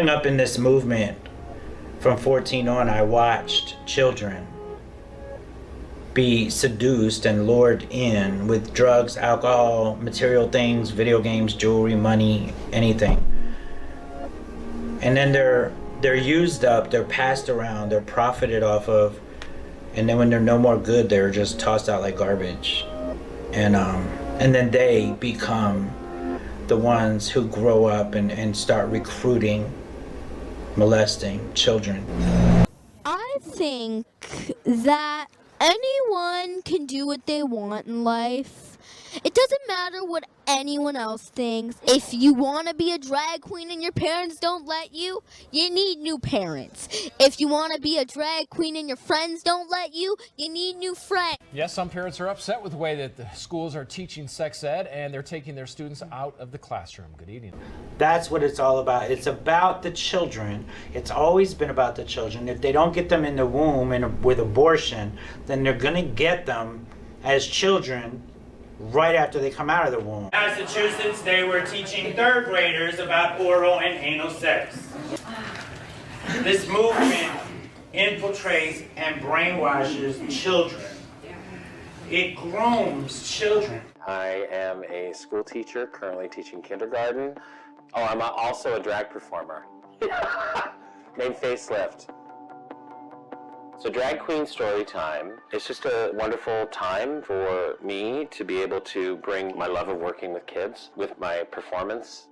growing up in this movement from 14 on, I watched children be seduced and lured in with drugs, alcohol, material things, video games, jewelry, money, anything. And then they're used up, they're passed around, they're profited off of, and then when they're no more good, they're just tossed out like garbage. And then they become the ones who grow up and start recruiting, molesting children. I think that anyone can do what they want in life. It doesn't matter what anyone else thinks. If you want to be a drag queen and your parents don't let you, you need new parents. If you want to be a drag queen and your friends don't let you, you need new friends. Yes, some parents are upset with the way that the schools are teaching sex ed and they're taking their students out of the classroom. Good evening. That's what it's all about. It's about the children. It's always been about the children. If they don't get them in the womb with abortion, then they're going to get them as children right after they come out of the womb. In Massachusetts, they were teaching third graders about oral and anal sex. This movement infiltrates and brainwashes children. It grooms children. I am a school teacher, currently teaching kindergarten. Oh, I'm also a drag performer named Facelift. So Drag Queen Story Time, it's just a wonderful time for me to be able to bring my love of working with kids with my performance.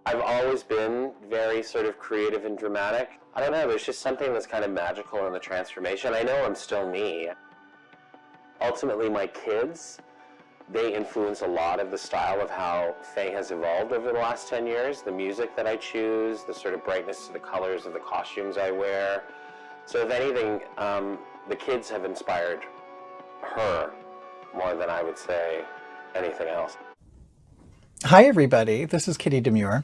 I've always been very sort of creative and dramatic. I don't know, there's just something that's kind of magical in the transformation. I know I'm still me. Ultimately, my kids, they influence a lot of the style of how Faye has evolved over the last 10 years. The music that I choose, the sort of brightness to the colors of the costumes I wear. So if anything, the kids have inspired her more than I would say anything else. Hi everybody, this is Kitty Demure,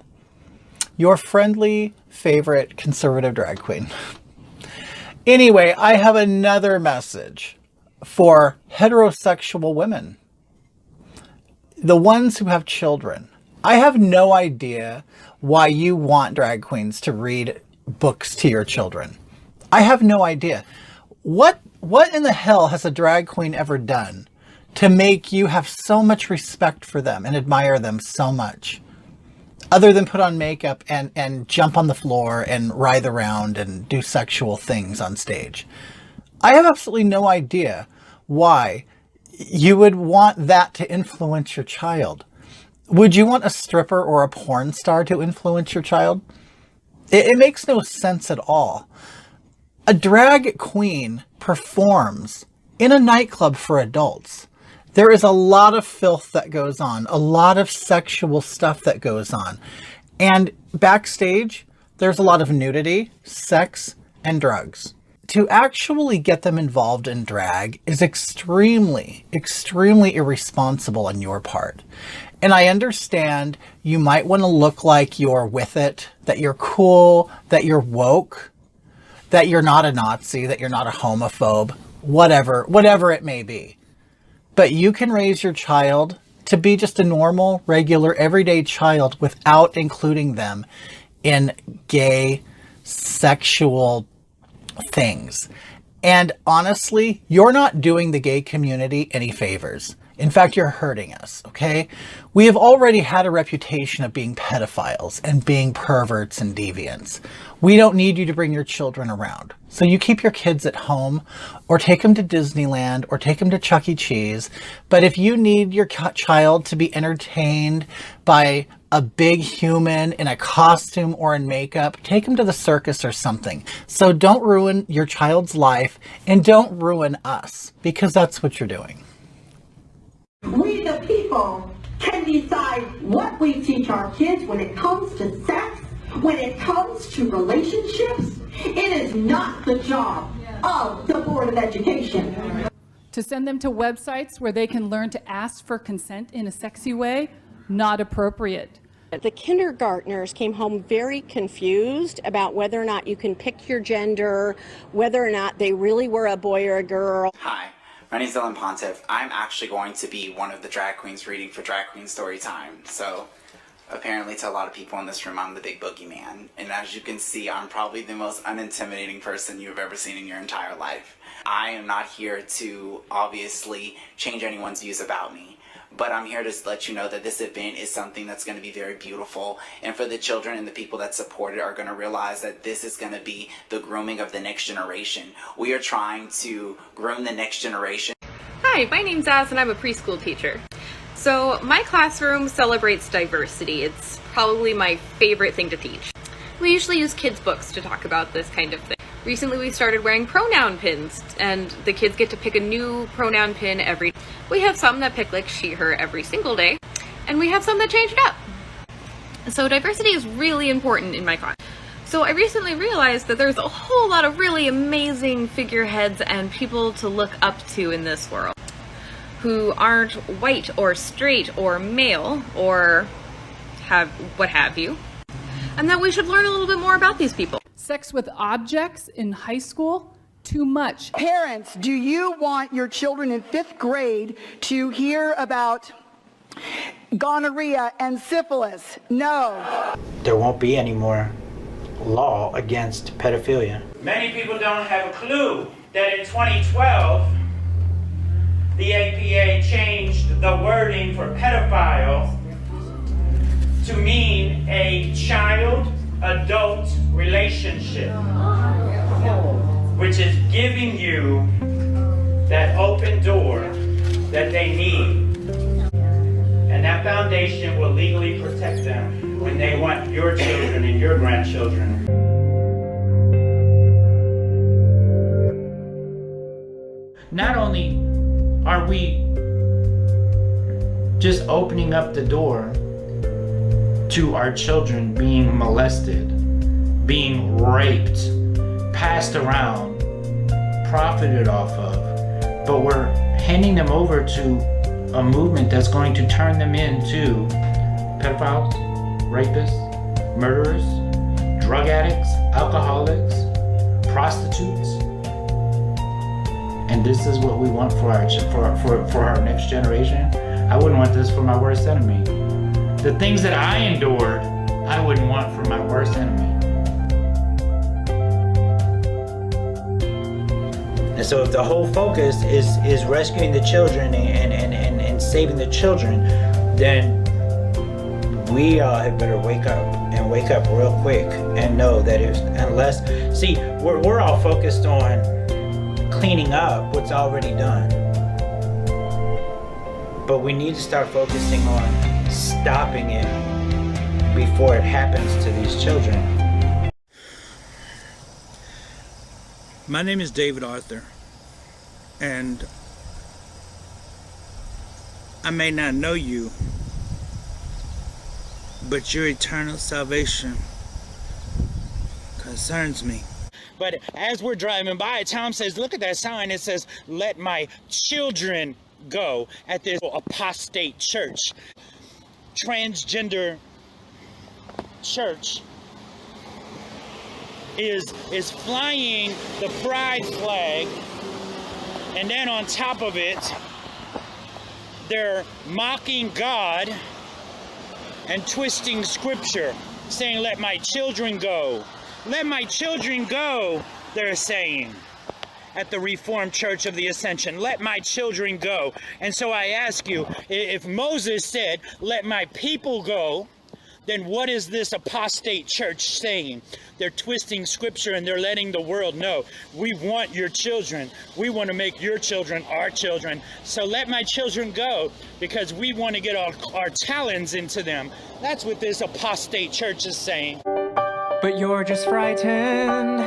your friendly favorite conservative drag queen. Anyway, I have another message for heterosexual women. The ones who have children. I have no idea why you want drag queens to read books to your children. I have no idea. What in the hell has a drag queen ever done to make you have so much respect for them and admire them so much? Other than put on makeup and jump on the floor and writhe around and do sexual things on stage. I have absolutely no idea why you would want that to influence your child. Would you want a stripper or a porn star to influence your child? It makes no sense at all. A drag queen performs in a nightclub for adults. There is a lot of filth that goes on, a lot of sexual stuff that goes on. And backstage, there's a lot of nudity, sex, and drugs. To actually get them involved in drag is extremely, extremely irresponsible on your part. And I understand you might want to look like you're with it, that you're cool, that you're woke, that you're not a Nazi, that you're not a homophobe, whatever it may be. But you can raise your child to be just a normal, regular, everyday child without including them in gay, sexual things. And honestly, you're not doing the gay community any favors. In fact, you're hurting us, okay? We have already had a reputation of being pedophiles and being perverts and deviants. We don't need you to bring your children around. So you keep your kids at home or take them to Disneyland or take them to Chuck E. Cheese. But if you need your child to be entertained by a big human in a costume or in makeup, take them to the circus or something. So don't ruin your child's life and don't ruin us, because that's what you're doing. We the people can decide what we teach our kids when it comes to sex, when it comes to relationships. It is not the job of the Board of Education. To send them to websites where they can learn to ask for consent in a sexy way, not appropriate. The kindergartners came home very confused about whether or not you can pick your gender, whether or not they really were a boy or a girl. Hi. My name is Dylan Pontiff. I'm actually going to be one of the drag queens reading for Drag Queen Story Time. So Apparently to a lot of people in this room, I'm the big boogeyman. And as you can see, I'm probably the most unintimidating person you've ever seen in your entire life. I am not here to obviously change anyone's views about me, but I'm here to let you know that this event is something that's going to be very beautiful. And for the children and the people that support it are going to realize that this is going to be the grooming of the next generation. We are trying to groom the next generation. Hi, my name's Az and I'm a preschool teacher. So my classroom celebrates diversity. It's probably my favorite thing to teach. We usually use kids' books to talk about this kind of thing. Recently we started wearing pronoun pins, and the kids get to pick a new pronoun pin every day. We have some that pick like she, her every single day, and we have some that change it up. So diversity is really important in my class. So I recently realized that there's a whole lot of really amazing figureheads and people to look up to in this world, who aren't white or straight or male or what have you, and that we should learn a little bit more about these people. Sex with objects in high school, too much. Parents, do you want your children in 5th grade to hear about gonorrhea and syphilis? No. There won't be any more law against pedophilia. Many people don't have a clue that in 2012, the APA changed the wording for pedophile to mean a child-adult relationship, which is giving you that open door that they need. And that foundation will legally protect them when they want your children and your grandchildren. Not only are we just opening up the door to our children being molested, being raped, passed around, profited off of, but we're handing them over to a movement that's going to turn them into pedophiles, rapists, murderers, drug addicts, alcoholics, prostitutes. And this is what we want for our next generation. I wouldn't want this for my worst enemy. The things that I endured, I wouldn't want for my worst enemy. And so if the whole focus is rescuing the children and saving the children, then we had better wake up real quick and know that we're all focused on cleaning up what's already done. But we need to start focusing on stopping it before it happens to these children. My name is DavidArthurK, and I may not know you, but your eternal salvation concerns me. But as we're driving by, Tom says, look at that sign. It says, let my children go, at this apostate church, transgender church is flying the pride flag, and then on top of it, they're mocking God and twisting scripture, saying, let my children go. Let my children go, they're saying at the Reformed Church of the Ascension. Let my children go. And so I ask you, if Moses said, let my people go, then what is this apostate church saying? They're twisting scripture and they're letting the world know, we want your children. We want to make your children our children. So let my children go, because we want to get our talons into them. That's what this apostate church is saying. But you're just frightened.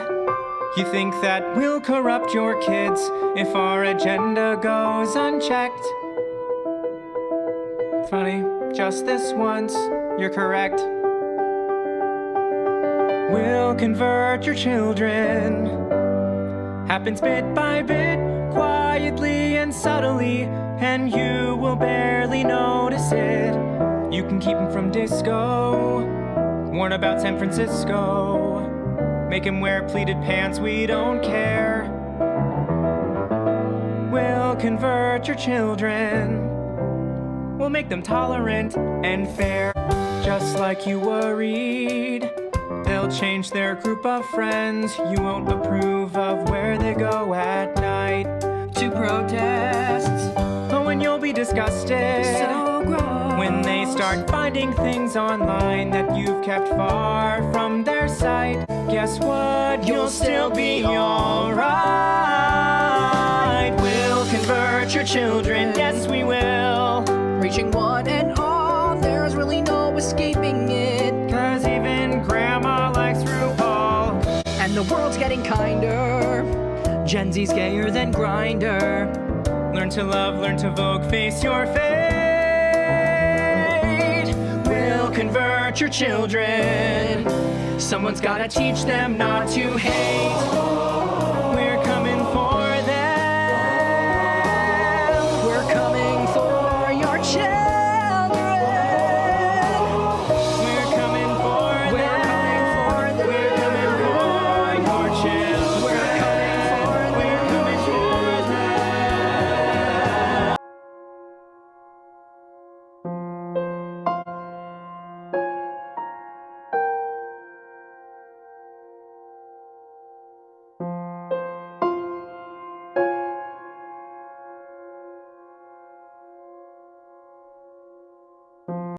You think that we'll corrupt your kids if our agenda goes unchecked. Funny, just this once, you're correct. We'll convert your children. Happens bit by bit, quietly and subtly, and you will barely notice it. You can keep them from disco, warn about San Francisco, make him wear pleated pants, we don't care. We'll convert your children. We'll make them tolerant and fair. just like you worried. They'll change their group of friends. You won't approve of where they go at night to protest. Oh, and you'll be disgusted. So gross. When they start finding things online that you've kept far from their sight. Guess what? You'll still be alright. We'll convert your children, yes we will. Reaching one and all, there's really no escaping it. 'Cause even grandma likes RuPaul. And the world's getting kinder. Gen Z's gayer than Grindr. Learn to love, learn to vogue, face your fate. We'll convert your children. Someone's gotta teach them not to hate.